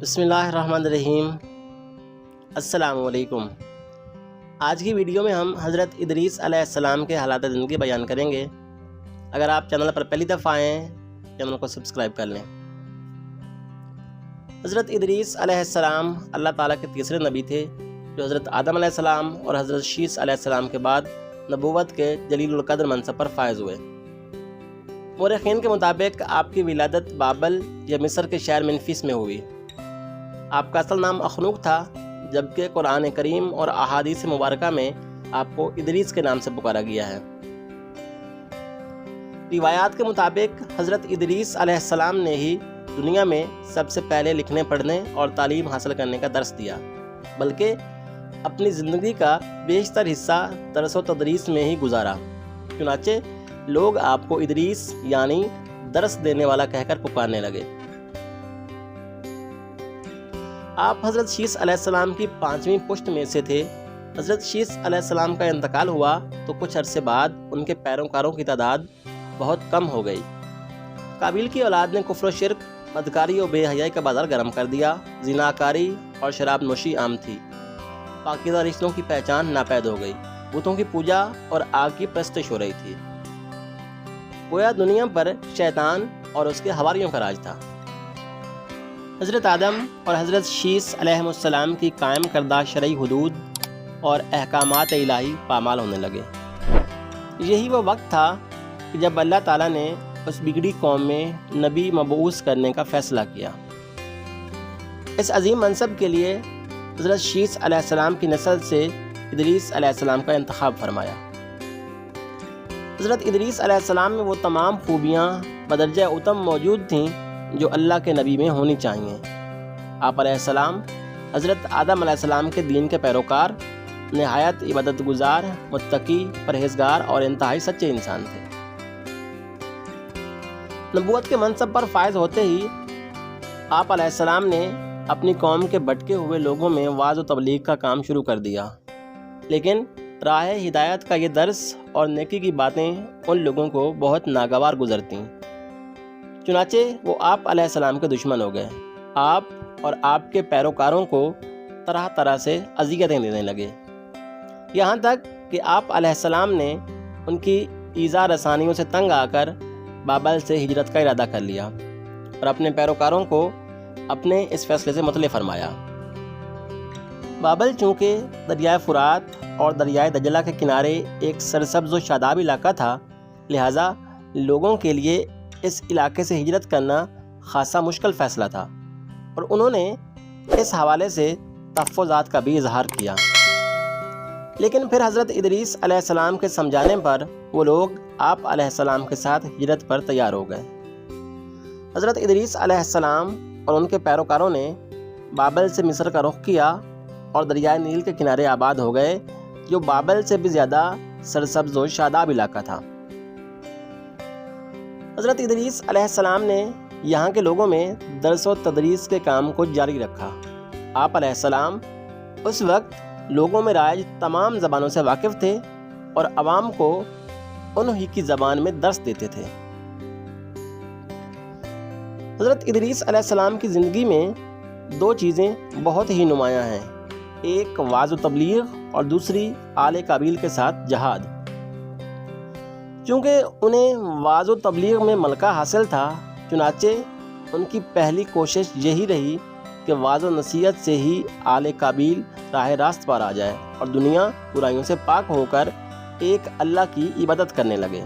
بسم اللہ الرحمن الرحیم۔ السلام علیکم۔ آج کی ویڈیو میں ہم حضرت ادریس علیہ السلام کے حالات زندگی بیان کریں گے۔ اگر آپ چینل پر پہلی دفعہ آئیں چینل کو سبسکرائب کر لیں۔ حضرت ادریس علیہ السلام اللہ تعالیٰ کے تیسرے نبی تھے جو حضرت آدم علیہ السلام اور حضرت شیس علیہ السلام کے بعد نبوت کے جلیل القدر منصب پر فائز ہوئے۔ مورخین کے مطابق آپ کی ولادت بابل یا مصر کے شہر منفیس میں ہوئی۔ آپ کا اصل نام اخنوق تھا، جبکہ قرآن کریم اور احادیث مبارکہ میں آپ کو ادریس کے نام سے پکارا گیا ہے۔ روایات کے مطابق حضرت ادریس علیہ السلام نے ہی دنیا میں سب سے پہلے لکھنے پڑھنے اور تعلیم حاصل کرنے کا درس دیا، بلکہ اپنی زندگی کا بیشتر حصہ درس و تدریس میں ہی گزارا۔ چنانچہ لوگ آپ کو ادریس یعنی درس دینے والا کہہ کر پکارنے لگے۔ آپ حضرت شیس علیہ السلام کی 5ویں پشت میں سے تھے۔ حضرت شیس علیہ السلام کا انتقال ہوا تو کچھ عرصے بعد ان کے پیروکاروں کی تعداد بہت کم ہو گئی۔ قابیل کی اولاد نے کفر و شرک، بدکاری و بے حیائی کا بازار گرم کر دیا۔ زناکاری اور شراب نوشی عام تھی۔ پاکیزہ رشتوں کی پہچان ناپید ہو گئی۔ بتوں کی پوجا اور آگ کی پرستش ہو رہی تھی۔ گویا دنیا پر شیطان اور اس کے حواریوں کا راج تھا۔ حضرت آدم اور حضرت شیس علیہ السلام کی قائم کردہ شرعی حدود اور احکامات الہی پامال ہونے لگے۔ یہی وہ وقت تھا کہ جب اللہ تعالیٰ نے اس بگڑی قوم میں نبی مبعوث کرنے کا فیصلہ کیا۔ اس عظیم منصب کے لیے حضرت شیس علیہ السلام کی نسل سے ادریس علیہ السلام کا انتخاب فرمایا۔ حضرت ادریس علیہ السلام میں وہ تمام خوبیاں بدرجہ اتم موجود تھیں جو اللہ کے نبی میں ہونی چاہیے۔ آپ علیہ السلام حضرت آدم علیہ السلام کے دین کے پیروکار، نہایت عبادت گزار، متقی، پرہیزگار اور انتہائی سچے انسان تھے۔ نبوت کے منصب پر فائز ہوتے ہی آپ علیہ السلام نے اپنی قوم کے بھٹکے ہوئے لوگوں میں وعظ و تبلیغ کا کام شروع کر دیا، لیکن راہ ہدایت کا یہ درس اور نیکی کی باتیں ان لوگوں کو بہت ناگوار گزرتیں۔ چنانچہ وہ آپ علیہ السلام کے دشمن ہو گئے۔ آپ اور آپ کے پیروکاروں کو طرح طرح سے اذیتیں دینے لگے، یہاں تک کہ آپ علیہ السلام نے ان کی ایذا رسانیوں سے تنگ آ کر بابل سے ہجرت کا ارادہ کر لیا اور اپنے پیروکاروں کو اپنے اس فیصلے سے مطلع فرمایا۔ بابل چونکہ دریائے فرات اور دریائے دجلہ کے کنارے ایک سرسبز و شاداب علاقہ تھا، لہٰذا لوگوں کے لیے اس علاقے سے ہجرت کرنا خاصا مشکل فیصلہ تھا، اور انہوں نے اس حوالے سے تحفظات کا بھی اظہار کیا۔ لیکن پھر حضرت ادریس علیہ السلام کے سمجھانے پر وہ لوگ آپ علیہ السلام کے ساتھ ہجرت پر تیار ہو گئے۔ حضرت ادریس علیہ السلام اور ان کے پیروکاروں نے بابل سے مصر کا رخ کیا اور دریائے نیل کے کنارے آباد ہو گئے، جو بابل سے بھی زیادہ سرسبز و شاداب علاقہ تھا۔ حضرت ادریس علیہ السلام نے یہاں کے لوگوں میں درس و تدریس کے کام کو جاری رکھا۔ آپ علیہ السلام اس وقت لوگوں میں رائج تمام زبانوں سے واقف تھے اور عوام کو انہی کی زبان میں درس دیتے تھے۔ حضرت ادریس علیہ السلام کی زندگی میں 2 چیزیں بہت ہی نمایاں ہیں، ایک وعظ و تبلیغ اور دوسری آل قابیل کے ساتھ جہاد۔ چونکہ انہیں وعظ و تبلیغ میں ملکہ حاصل تھا، چنانچہ ان کی پہلی کوشش یہی رہی کہ وعظ و نصیحت سے ہی آل قابیل راہ راست پر آ جائے اور دنیا برائیوں سے پاک ہو کر ایک اللہ کی عبادت کرنے لگے۔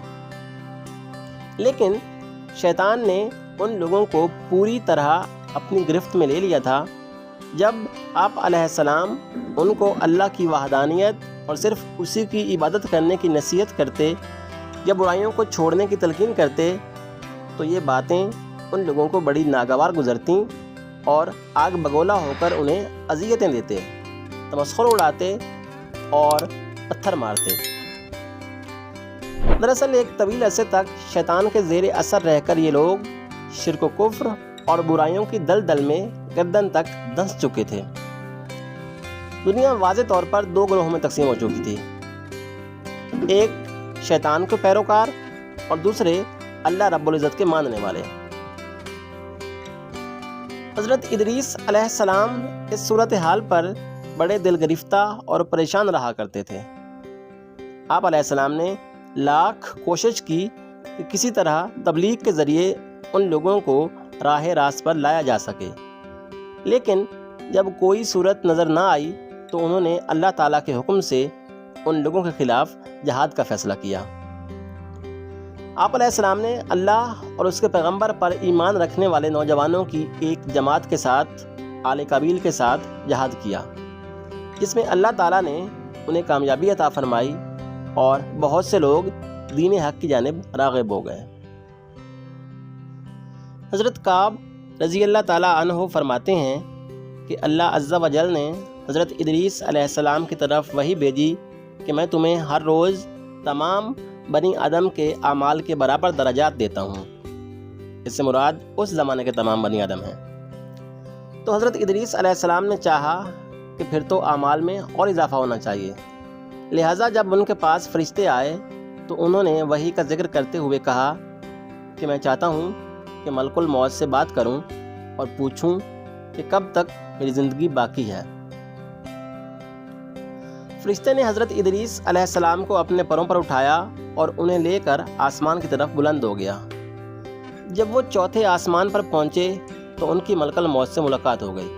لیکن شیطان نے ان لوگوں کو پوری طرح اپنی گرفت میں لے لیا تھا۔ جب آپ علیہ السلام ان کو اللہ کی وحدانیت اور صرف اسی کی عبادت کرنے کی نصیحت کرتے یا برائیوں کو چھوڑنے کی تلقین کرتے تو یہ باتیں ان لوگوں کو بڑی ناگوار گزرتیں اور آگ بگولا ہو کر انہیں اذیتیں دیتے، تمسخر اڑاتے اور پتھر مارتے۔ دراصل ایک طویل عرصے تک شیطان کے زیر اثر رہ کر یہ لوگ شرک و کفر اور برائیوں کی دلدل میں گردن تک دھنس چکے تھے۔ دنیا واضح طور پر 2 گروہوں میں تقسیم ہو چکی تھی، ایک شیطان کے پیروکار اور دوسرے اللہ رب العزت کے ماننے والے۔ حضرت ادریس علیہ السلام اس صورتحال پر بڑے دل گرفتہ اور پریشان رہا کرتے تھے۔ آپ علیہ السلام نے لاکھ کوشش کی کہ کسی طرح تبلیغ کے ذریعے ان لوگوں کو راہ راست پر لایا جا سکے، لیکن جب کوئی صورت نظر نہ آئی تو انہوں نے اللہ تعالیٰ کے حکم سے ان لوگوں کے خلاف جہاد کا فیصلہ کیا۔ آپ علیہ السلام نے اللہ اور اس کے پیغمبر پر ایمان رکھنے والے نوجوانوں کی ایک جماعت کے ساتھ آل قبیل کے ساتھ جہاد کیا، جس میں اللہ تعالیٰ نے انہیں کامیابی عطا فرمائی اور بہت سے لوگ دین حق کی جانب راغب ہو گئے۔ حضرت کعب رضی اللہ تعالیٰ عنہ فرماتے ہیں کہ اللہ عز و جل نے حضرت ادریس علیہ السلام کی طرف وحی بھیجی کہ میں تمہیں ہر روز تمام بنی آدم کے اعمال کے برابر درجات دیتا ہوں۔ اس سے مراد اس زمانے کے تمام بنی آدم ہیں۔ تو حضرت ادریس علیہ السلام نے چاہا کہ پھر تو اعمال میں اور اضافہ ہونا چاہیے، لہٰذا جب ان کے پاس فرشتے آئے تو انہوں نے وحی کا ذکر کرتے ہوئے کہا کہ میں چاہتا ہوں کہ ملک الموت سے بات کروں اور پوچھوں کہ کب تک میری زندگی باقی ہے۔ فرشتے نے حضرت ادریس علیہ السلام کو اپنے پروں پر اٹھایا اور انہیں لے کر آسمان کی طرف بلند ہو گیا۔ جب وہ چوتھے آسمان پر پہنچے تو ان کی ملک الموت سے ملاقات ہو گئی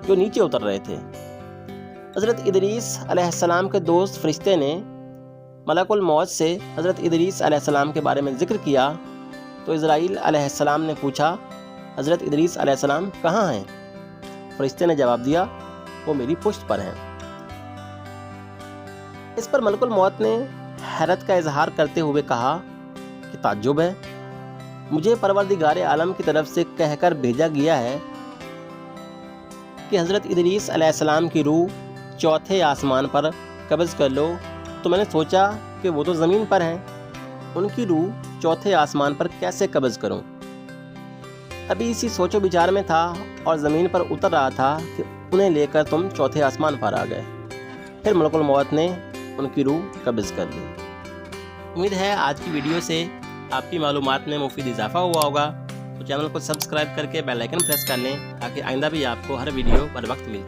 جو نیچے اتر رہے تھے۔ حضرت ادریس علیہ السلام کے دوست فرشتے نے ملک الموت سے حضرت ادریس علیہ السلام کے بارے میں ذکر کیا تو اسرائیل علیہ السلام نے پوچھا، حضرت ادریس علیہ السلام کہاں ہیں؟ فرشتے نے جواب دیا، وہ میری پشت پر ہیں۔ اس پر ملک الموت نے حیرت کا اظہار کرتے ہوئے کہا کہ تعجب ہے، مجھے پروردگار عالم کی طرف سے کہہ کر بھیجا گیا ہے کہ حضرت ادریس علیہ السلام کی روح چوتھے آسمان پر قبض کر لو، تو میں نے سوچا کہ وہ تو زمین پر ہیں، ان کی روح چوتھے آسمان پر کیسے قبض کروں؟ ابھی اسی سوچ و بچار میں تھا اور زمین پر اتر رہا تھا کہ انہیں لے کر تم چوتھے آسمان پر آ گئے۔ پھر ملک الموت نے ان کی روح قبض کر لی۔ امید ہے آج کی ویڈیو سے آپ کی معلومات میں مفید اضافہ ہوا ہوگا، تو چینل کو سبسکرائب کر کے بیل آئیکن پریس کر لیں تاکہ آئندہ بھی آپ کو ہر ویڈیو پر وقت ملتی رہے۔